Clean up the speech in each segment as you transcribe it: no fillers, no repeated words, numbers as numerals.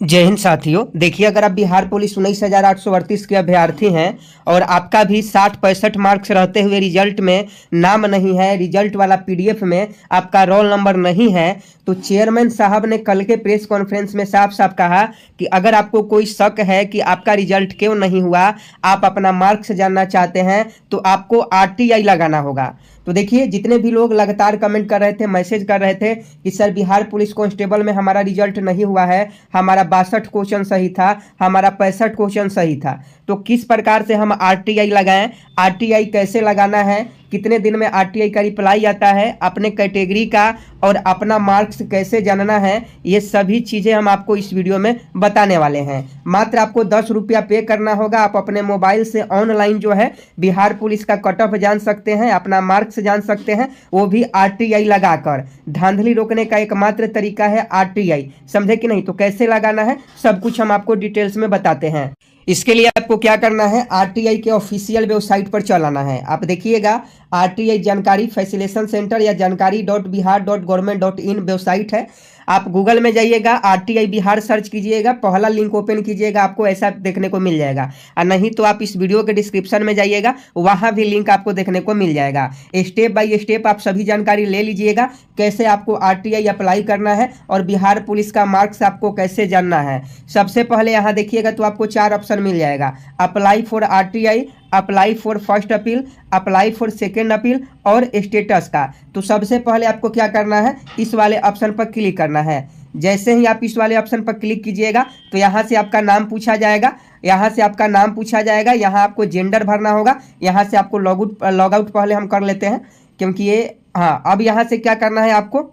जय हिंद साथियों। देखिए, अगर आप बिहार पुलिस 19,838 के अभ्यर्थी हैं और आपका भी 60-65 मार्क्स रहते हुए रिजल्ट में नाम नहीं है, रिजल्ट वाला पीडीएफ में आपका रोल नंबर नहीं है, तो चेयरमैन साहब ने कल के प्रेस कॉन्फ्रेंस में साफ साफ कहा कि अगर आपको कोई शक है कि आपका रिजल्ट क्यों नहीं हुआ, आप अपना मार्क्स जानना चाहते हैं, तो आपको आरटीआई लगाना होगा। तो देखिए, जितने भी लोग लगातार कमेंट कर रहे थे, मैसेज कर रहे थे कि सर बिहार पुलिस कांस्टेबल में हमारा रिजल्ट नहीं हुआ है, हमारा 62 क्वेश्चन सही था, हमारा 65 क्वेश्चन सही था, तो किस प्रकार से हम आरटीआई लगाएं, आरटीआई कैसे लगाना है, कितने दिन में आरटीआई का रिप्लाई आता है, अपने कैटेगरी का और अपना मार्क्स कैसे जानना है, ये सभी चीज़ें हम आपको इस वीडियो में बताने वाले हैं। मात्र आपको 10 रुपया पे करना होगा। आप अपने मोबाइल से ऑनलाइन जो है बिहार पुलिस का कट ऑफ जान सकते हैं, अपना मार्क्स जान सकते हैं, वो भी आरटीआई लगाकर। धांधली रोकने का एकमात्र तरीका है आरटीआई, समझे कि नहीं? तो कैसे लगाना है सब कुछ हम आपको डिटेल्स में बताते हैं। इसके लिए आपको क्या करना है, आरटीआई के ऑफिशियल वेबसाइट पर चलाना है। आप देखिएगा, आरटीआई जानकारी फैसिलेशन सेंटर या जानकारी.bihar.government.in वेबसाइट है। आप गूगल में जाइएगा, आरटीआई बिहार सर्च कीजिएगा, पहला लिंक ओपन कीजिएगा, आपको ऐसा देखने को मिल जाएगा। और नहीं तो आप इस वीडियो के डिस्क्रिप्शन में जाइएगा, वहाँ भी लिंक आपको देखने को मिल जाएगा। स्टेप बाय स्टेप आप सभी जानकारी ले लीजिएगा, कैसे आपको आरटीआई अप्लाई करना है और बिहार पुलिस का मार्क्स आपको कैसे जानना है। सबसे पहले यहाँ देखिएगा तो आपको 4 ऑप्शन मिल जाएगा, apply for RTI, apply for first appeal, apply for second appeal और स्टेटस का। तो सबसे पहले आपको क्या करना है, इस वाले ऑप्शन पर क्लिक करना है। जैसे ही आप इस वाले ऑप्शन पर क्लिक कीजिएगा तो यहाँ से आपका नाम पूछा जाएगा, यहाँ से आपका नाम पूछा जाएगा, यहाँ आपको जेंडर भरना होगा, यहाँ से आपको लॉग आउट पहले हम कर लेते हैं क्योंकि ये हाँ। अब यहाँ से क्या करना है, आपको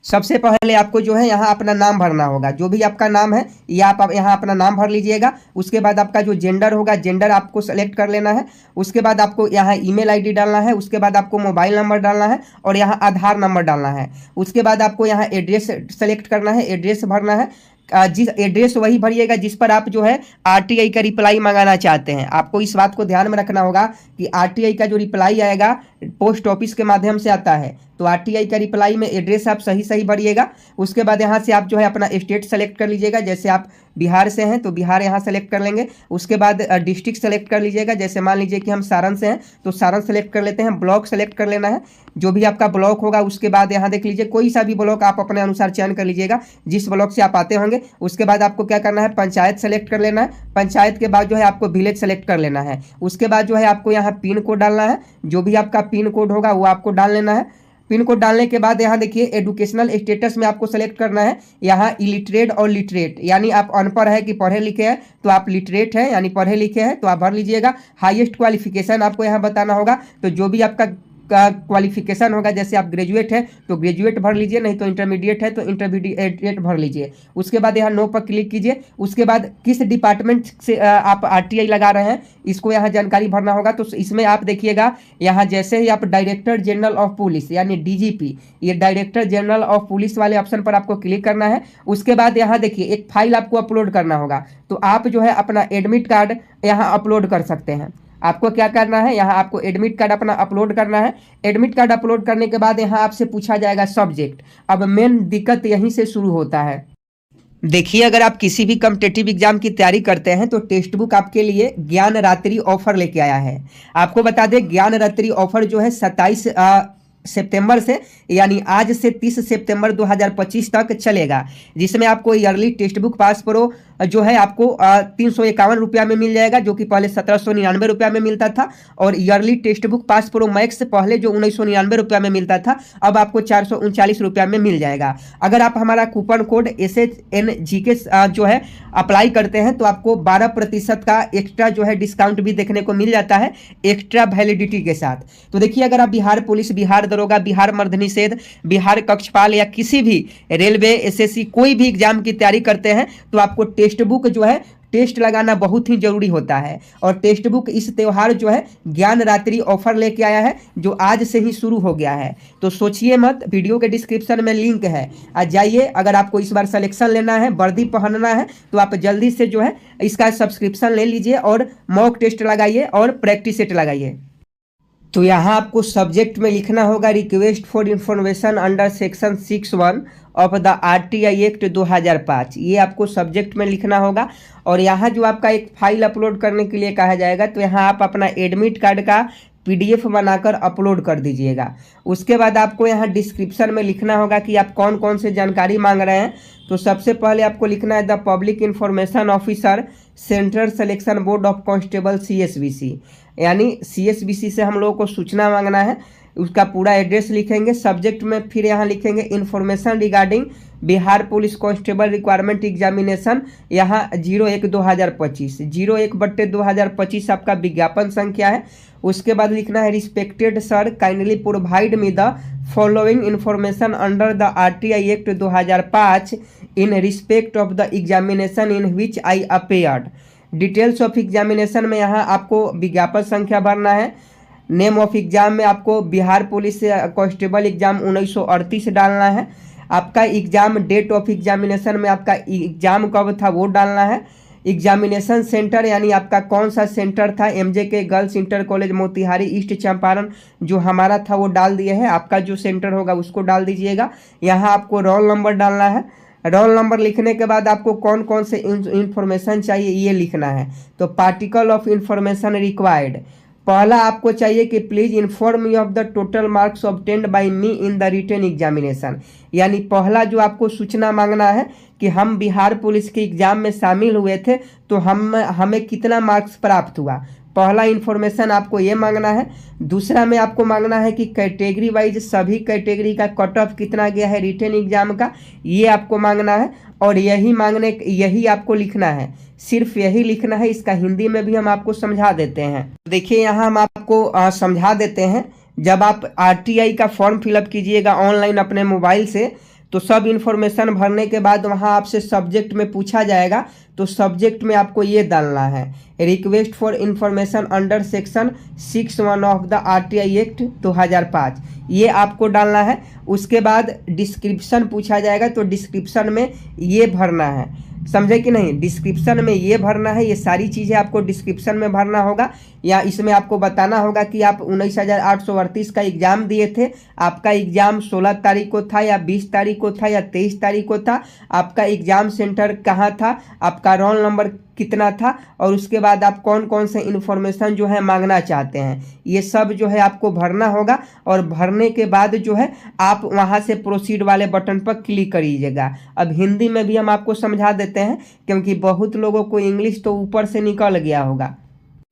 सबसे पहले आपको जो है यहाँ अपना नाम भरना होगा, जो भी आपका नाम है या आप यहाँ अपना नाम भर लीजिएगा। उसके बाद आपका जो जेंडर होगा, जेंडर आपको सेलेक्ट कर लेना है। उसके बाद आपको यहाँ ईमेल आईडी डालना है, उसके बाद आपको मोबाइल नंबर डालना है और यहाँ आधार नंबर डालना है। उसके बाद आपको यहाँ एड्रेस सेलेक्ट करना है, एड्रेस भरना है। जिस एड्रेस वही भरिएगा जिस पर आप जो है आरटीआई का रिप्लाई मंगाना चाहते हैं। आपको इस बात को ध्यान में रखना होगा कि आरटीआई का जो रिप्लाई आएगा पोस्ट ऑफिस के माध्यम से आता है, तो आरटीआई का रिप्लाई में एड्रेस आप सही सही भरिएगा। उसके बाद यहाँ से आप जो है अपना स्टेट सेलेक्ट कर लीजिएगा, जैसे आप बिहार से हैं तो बिहार यहाँ सेलेक्ट कर लेंगे। उसके बाद डिस्ट्रिक्ट सेलेक्ट कर लीजिएगा, जैसे मान लीजिए कि हम सारण से हैं तो सारण सेलेक्ट कर लेते हैं। ब्लॉक सेलेक्ट कर लेना है, जो भी आपका ब्लॉक होगा। उसके बाद यहाँ देख लीजिए, कोई सा भी ब्लॉक आप अपने अनुसार चयन कर लीजिएगा जिस ब्लॉक से आप आते होंगे। उसके बाद आपको क्या करना है, पंचायत सेलेक्ट कर लेना है। पंचायत के बाद जो है आपको विलेज सेलेक्ट कर लेना है। उसके बाद जो है आपको यहाँ पिन कोड डालना है, जो भी आपका पिन कोड होगा वो आपको डाल लेना है। पिन कोड डालने के बाद यहाँ देखिए एजुकेशनल स्टेटस में आपको सेलेक्ट करना है, यहाँ इलिटरेट और लिटरेट, यानी आप अनपढ़ है कि पढ़े लिखे हैं, तो आप लिटरेट है यानी पढ़े लिखे हैं तो आप भर लीजिएगा। हाईएस्ट क्वालिफिकेशन आपको यहाँ बताना होगा, तो जो भी आपका का क्वालिफिकेशन होगा, जैसे आप ग्रेजुएट है तो ग्रेजुएट भर लीजिए, नहीं तो इंटरमीडिएट है तो इंटरमीडिएट भर लीजिए। उसके बाद यहाँ नो पर क्लिक कीजिए। उसके बाद किस डिपार्टमेंट से आप आरटीआई लगा रहे हैं इसको यहाँ जानकारी भरना होगा। तो इसमें आप देखिएगा, यहाँ जैसे ही आप डायरेक्टर जनरल ऑफ पुलिस यानी डीजीपी, ये डायरेक्टर जनरल ऑफ पुलिस वाले ऑप्शन पर आपको क्लिक करना है। उसके बाद यहाँ देखिए एक फाइल आपको अपलोड करना होगा, तो आप जो है अपना एडमिट कार्ड यहाँ अपलोड कर सकते हैं। आपको क्या करना है, यहाँ आपको एडमिट कार्ड अपना अपलोड करना है। एडमिट कार्ड अपलोड करने के बाद यहाँ आपसे पूछा जाएगा सब्जेक्ट। अब मेन दिक्कत यहीं से शुरू होता है। देखिए, अगर आप किसी भी कॉम्पिटिटिव एग्जाम की तैयारी करते हैं तो टेक्स्ट बुक आपके लिए ज्ञान रात्रि ऑफर लेके आया है। आपको बता दें, ज्ञान रात्रि ऑफर जो है 27 सितंबर से यानी आज से 30 सितंबर 2025 तक चलेगा, जिसमें आपको yearly text book pass pro जो है आपको 351 रुपया में मिल जाएगा, जो कि पहले 1799 रुपया में मिलता था। और yearly text book pass pro max पहले जो 1999 रुपया में मिलता था, अब आपको 439 रुपया में मिल जाएगा। अगर आप हमारा कूपन कोड SHNGK जो है अप्लाई करते हैं तो आपको 12% का एक्स्ट्रा जो है डिस्काउंट भी देखने को मिल जाता है, एक्स्ट्रा वैलिडिटी के साथ। तो देखिए, अगर आप बिहार पुलिस, बिहार दरोगा, बिहार मर्द निषेध, बिहार कक्षपाल या किसी भी रेलवे, SSC कोई भी एग्जाम की तैयारी करते हैं तो आपको टेक्स्ट बुक जो है टेस्ट लगाना बहुत ही जरूरी होता है। और टेक्स्ट बुक इस त्यौहार जो है ज्ञान रात्रि ऑफर लेके आया है, जो आज से ही शुरू हो गया है। तो सोचिए मत, वीडियो के डिस्क्रिप्शन में लिंक है, आज जाइए। अगर आपको इस बार सिलेक्शन लेना है, वर्दी पहनना है, तो आप जल्दी से जो है इसका सब्सक्रिप्शन ले लीजिए और मॉक टेस्ट लगाइए और प्रैक्टिस सेट लगाइए। तो यहाँ आपको सब्जेक्ट में लिखना होगा request for information under section 6(1) of the RTI act 2005, ये आपको सब्जेक्ट में लिखना होगा। और यहाँ जो आपका एक फाइल अपलोड करने के लिए कहा जाएगा, तो यहाँ आप अपना एडमिट कार्ड का पीडीएफ बनाकर अपलोड कर दीजिएगा। उसके बाद आपको यहाँ डिस्क्रिप्शन में लिखना होगा कि आप कौन कौन से जानकारी मांग रहे हैं। तो सबसे पहले आपको लिखना है the public information officer central selection board of constable CSBC, यानी CSBC से हम लोगों को सूचना मांगना है। उसका पूरा एड्रेस लिखेंगे। सब्जेक्ट में फिर यहाँ लिखेंगे information regarding Bihar police constable requirement examination, यहाँ 01/2025, 01/2025 आपका विज्ञापन संख्या है। उसके बाद लिखना है respected sir kindly provide me the following information under the RTI act 2005 in respect of the examination in which I appeared. Details of examination में यहाँ आपको विज्ञापन संख्या भरना है। नेम ऑफ एग्जाम में आपको बिहार पुलिस कांस्टेबल एग्जाम 1938 डालना है। आपका एग्जाम डेट ऑफ एग्जामिनेशन में आपका एग्जाम कब था वो डालना है। एग्जामिनेशन सेंटर यानी आपका कौन सा सेंटर था, MJK girls inter college Motihari east Champaran जो हमारा था वो डाल दिए हैं। आपका जो सेंटर होगा उसको डाल दीजिएगा। यहाँ आपको रोल नंबर डालना है। रोल नंबर लिखने के बाद आपको कौन कौन से इंफॉर्मेशन चाहिए ये लिखना है। तो पार्टिकल ऑफ इंफॉर्मेशन रिक्वायर्ड, पहला आपको चाहिए कि please inform me of the total marks obtained by me in the written examination, यानी पहला जो आपको सूचना मांगना है कि हम बिहार पुलिस के एग्जाम में शामिल हुए थे तो हमें कितना मार्क्स प्राप्त हुआ। पहला इन्फॉर्मेशन आपको ये मांगना है। दूसरा में आपको मांगना है कि कैटेगरी वाइज सभी कैटेगरी का कट ऑफ कितना गया है रिटन एग्जाम का, ये आपको मांगना है। और यही आपको लिखना है, सिर्फ यही लिखना है। इसका हिंदी में भी हम आपको समझा देते हैं। देखिए यहाँ हम आपको समझा देते हैं। जब आप आरटीआई का फॉर्म फिलअप कीजिएगा ऑनलाइन अपने मोबाइल से, तो सब इन्फॉर्मेशन भरने के बाद वहाँ आपसे सब्जेक्ट में पूछा जाएगा। तो सब्जेक्ट में आपको ये डालना है request for information under section 61 of the RTI act 2005, ये आपको डालना है। उसके बाद डिस्क्रिप्शन पूछा जाएगा, तो डिस्क्रिप्शन में ये भरना है। समझे कि नहीं, डिस्क्रिप्शन में ये भरना है। ये सारी चीज़ें आपको डिस्क्रिप्शन में भरना होगा, या इसमें आपको बताना होगा कि आप 19,838 का एग्ज़ाम दिए थे। आपका एग्ज़ाम 16 तारीख को था या 20 तारीख को था या 23 तारीख को था। आपका एग्ज़ाम सेंटर कहाँ था, आपका रोल नंबर कितना था, और उसके बाद आप कौन कौन से इन्फॉर्मेशन जो है मांगना चाहते हैं, ये सब जो है आपको भरना होगा। और भरने के बाद जो है आप वहाँ से प्रोसीड वाले बटन पर क्लिक करिएगा। अब हिंदी में भी हम आपको समझा देते हैं, क्योंकि बहुत लोगों को इंग्लिश तो ऊपर से निकल गया होगा।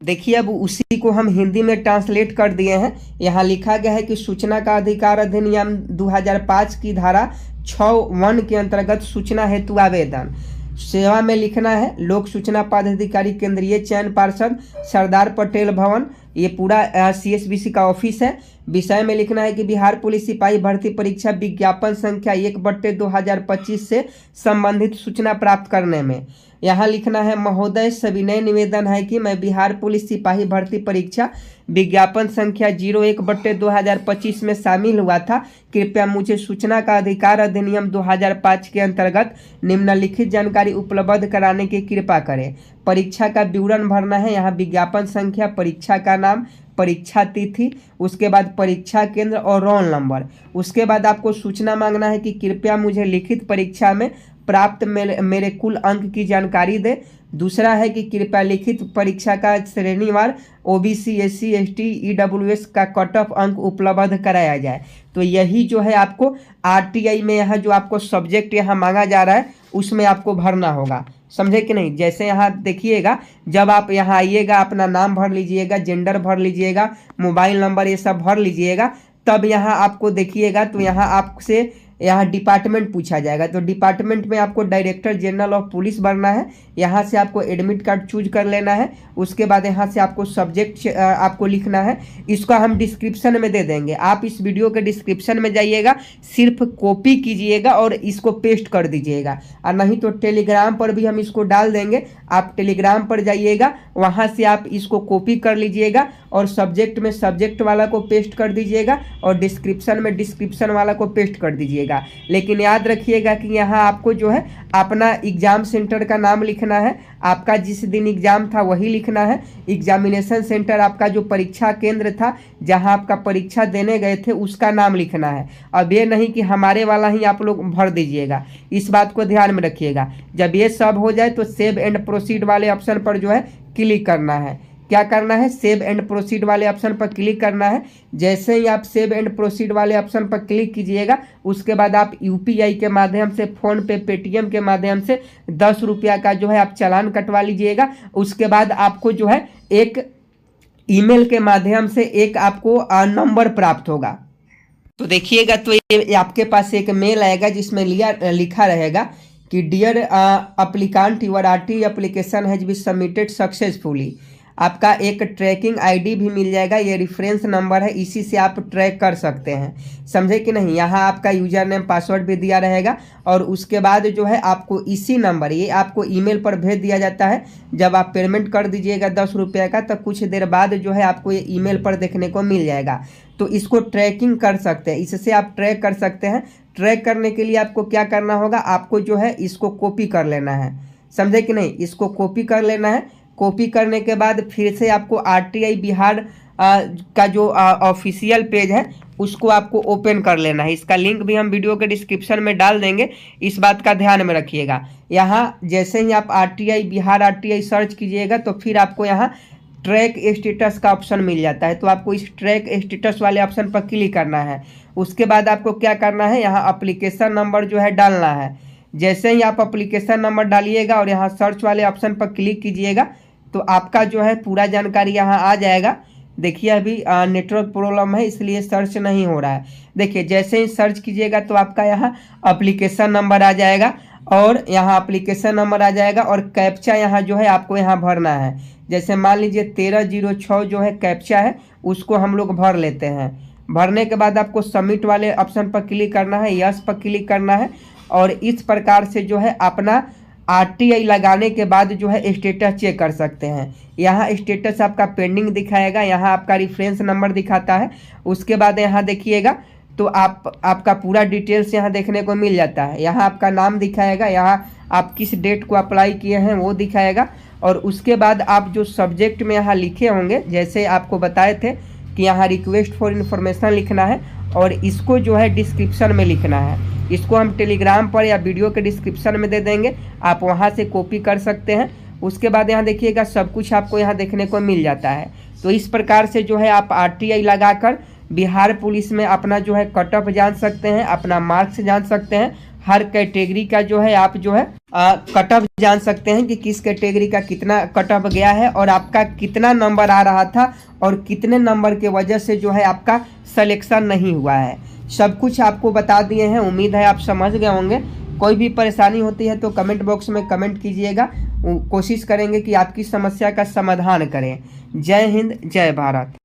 देखिए अब उसी को हम हिंदी में ट्रांसलेट कर दिए हैं। यहाँ लिखा गया है कि सूचना का अधिकार अधिनियम 2005 की धारा 6(1) के अंतर्गत सूचना हेतु आवेदन सेवा में लिखना है लोक सूचना पदाधिकारी केंद्रीय चयन पार्षद सरदार पटेल भवन, ये पूरा CSBC का ऑफिस है। विषय में लिखना है कि बिहार पुलिस सिपाही भर्ती परीक्षा विज्ञापन संख्या 1/2025 से संबंधित सूचना प्राप्त करने में। यहाँ लिखना है महोदय सविनय निवेदन है कि मैं बिहार पुलिस सिपाही भर्ती परीक्षा विज्ञापन संख्या 01/2025 में शामिल हुआ था। कृपया मुझे सूचना का अधिकार अधिनियम 2005 के अंतर्गत निम्नलिखित जानकारी उपलब्ध कराने की कृपा करें। परीक्षा का विवरण भरना है। यहाँ विज्ञापन संख्या, परीक्षा का नाम, परीक्षा तिथि, उसके बाद परीक्षा केंद्र और रोल नंबर। उसके बाद आपको सूचना मांगना है कि कृपया मुझे लिखित परीक्षा में प्राप्त मेरे कुल अंक की जानकारी दे। दूसरा है कि कृपया लिखित परीक्षा का श्रेणीवार OBC SC ST EWS का कट ऑफ अंक उपलब्ध कराया जाए। तो यही जो है आपको RTI में यहाँ जो आपको सब्जेक्ट यहाँ मांगा जा रहा है उसमें आपको भरना होगा। समझे कि नहीं। जैसे यहाँ देखिएगा, जब आप यहाँ आइएगा अपना नाम भर लीजिएगा, जेंडर भर लीजिएगा, मोबाइल नंबर ये सब भर लीजिएगा। तब यहाँ आपको देखिएगा तो यहाँ आपसे यहाँ डिपार्टमेंट पूछा जाएगा। तो डिपार्टमेंट में आपको डायरेक्टर जनरल ऑफ पुलिस भरना है। यहाँ से आपको एडमिट कार्ड चूज कर लेना है। उसके बाद यहाँ से आपको सब्जेक्ट आपको लिखना है। इसका हम डिस्क्रिप्शन में दे देंगे। आप इस वीडियो के डिस्क्रिप्शन में जाइएगा, सिर्फ कॉपी कीजिएगा और इसको पेस्ट कर दीजिएगा। और नहीं तो टेलीग्राम पर भी हम इसको डाल देंगे। आप टेलीग्राम पर जाइएगा, वहाँ से आप इसको कॉपी कर लीजिएगा और सब्जेक्ट में सब्जेक्ट वाला को पेस्ट कर दीजिएगा और डिस्क्रिप्शन में डिस्क्रिप्शन वाला को पेस्ट कर दीजिएगा। कीजिएगा। लेकिन याद रखिएगा कि यहाँ आपको जो है अपना एग्ज़ाम सेंटर का नाम लिखना है, आपका जिस दिन एग्ज़ाम था वही लिखना है। एग्जामिनेशन सेंटर आपका जो परीक्षा केंद्र था जहाँ आपका परीक्षा देने गए थे उसका नाम लिखना है। अब ये नहीं कि हमारे वाला ही आप लोग भर दीजिएगा, इस बात को ध्यान में रखिएगा। जब ये सब हो जाए तो सेव एंड प्रोसीड वाले ऑप्शन पर जो है क्लिक करना है। क्या करना है? सेव एंड प्रोसीड वाले ऑप्शन पर क्लिक करना है। जैसे ही आप सेव एंड प्रोसीड वाले ऑप्शन पर क्लिक कीजिएगा उसके बाद आप यूपीआई के माध्यम से, फ़ोन पे, पेटीएम के माध्यम से 10 रुपया का जो है आप चालान कटवा लीजिएगा। उसके बाद आपको जो है एक ईमेल के माध्यम से एक आपको नंबर प्राप्त होगा। तो देखिएगा तो ये आपके पास एक मेल आएगा जिसमें लिखा रहेगा कि dear applicant, your RT application has been submitted successfully. आपका एक ट्रैकिंग आईडी भी मिल जाएगा, ये रेफरेंस नंबर है, इसी से आप ट्रैक कर सकते हैं। समझे कि नहीं? यहाँ आपका यूजर नेम, पासवर्ड भी दिया रहेगा और उसके बाद जो है आपको इसी नंबर, ये आपको ईमेल पर भेज दिया जाता है। जब आप पेमेंट कर दीजिएगा 10 रुपये का तो कुछ देर बाद जो है आपको ये ईमेल पर देखने को मिल जाएगा। तो इसको ट्रैकिंग कर सकते हैं, इससे आप ट्रैक कर सकते हैं। ट्रैक करने के लिए आपको क्या करना होगा? आपको जो है इसको कॉपी कर लेना है। समझे कि नहीं? इसको कॉपी कर लेना है। कॉपी करने के बाद फिर से आपको आरटीआई बिहार का जो ऑफिशियल पेज है उसको आपको ओपन कर लेना है। इसका लिंक भी हम वीडियो के डिस्क्रिप्शन में डाल देंगे, इस बात का ध्यान में रखिएगा। यहाँ जैसे ही आप आरटीआई बिहार आरटीआई सर्च कीजिएगा तो फिर आपको यहाँ ट्रैक स्टेटस का ऑप्शन मिल जाता है। तो आपको इस ट्रैक स्टेटस वाले ऑप्शन पर क्लिक करना है। उसके बाद आपको क्या करना है? यहाँ एप्लीकेशन नंबर जो है डालना है। जैसे ही आप एप्लीकेशन नंबर डालिएगा और यहाँ सर्च वाले ऑप्शन पर क्लिक कीजिएगा तो आपका जो है पूरा जानकारी यहाँ आ जाएगा। देखिए अभी नेटवर्क प्रॉब्लम है इसलिए सर्च नहीं हो रहा है। देखिए जैसे ही सर्च कीजिएगा तो आपका यहाँ एप्लीकेशन नंबर आ जाएगा और यहाँ एप्लीकेशन नंबर आ जाएगा और कैप्चा यहाँ जो है आपको यहाँ भरना है। जैसे मान लीजिए 1306 जो है कैप्चा है, उसको हम लोग भर लेते हैं। भरने के बाद आपको सबमिट वाले ऑप्शन पर क्लिक करना है, यस पर क्लिक करना है और इस प्रकार से जो है अपना आरटीआई लगाने के बाद जो है स्टेटस चेक कर सकते हैं। यहाँ स्टेटस आपका पेंडिंग दिखाएगा, यहाँ आपका रेफरेंस नंबर दिखाता है। उसके बाद यहाँ देखिएगा तो आपका पूरा डिटेल्स यहाँ देखने को मिल जाता है। यहाँ आपका नाम दिखाएगा, यहाँ आप किस डेट को अप्लाई किए हैं वो दिखाएगा और उसके बाद आप जो सब्जेक्ट में यहाँ लिखे होंगे, जैसे आपको बताए थे कि यहाँ रिक्वेस्ट फॉर इन्फॉर्मेशन लिखना है और इसको जो है डिस्क्रिप्शन में लिखना है। इसको हम टेलीग्राम पर या वीडियो के डिस्क्रिप्शन में दे देंगे, आप वहां से कॉपी कर सकते हैं। उसके बाद यहाँ देखिएगा सब कुछ आपको यहाँ देखने को मिल जाता है। तो इस प्रकार से जो है आप आरटीआई लगाकर बिहार पुलिस में अपना जो है कट ऑफ जान सकते हैं, अपना मार्क्स जान सकते हैं। हर कैटेगरी का जो है आप जो है कट ऑफ जान सकते हैं कि किस कैटेगरी का कितना कट ऑफ गया है और आपका कितना नंबर आ रहा था और कितने नंबर के वजह से जो है आपका सिलेक्शन नहीं हुआ है। सब कुछ आपको बता दिए हैं, उम्मीद है आप समझ गए होंगे। कोई भी परेशानी होती है तो कमेंट बॉक्स में कमेंट कीजिएगा, कोशिश करेंगे कि आपकी समस्या का समाधान करें। जय हिंद, जय भारत।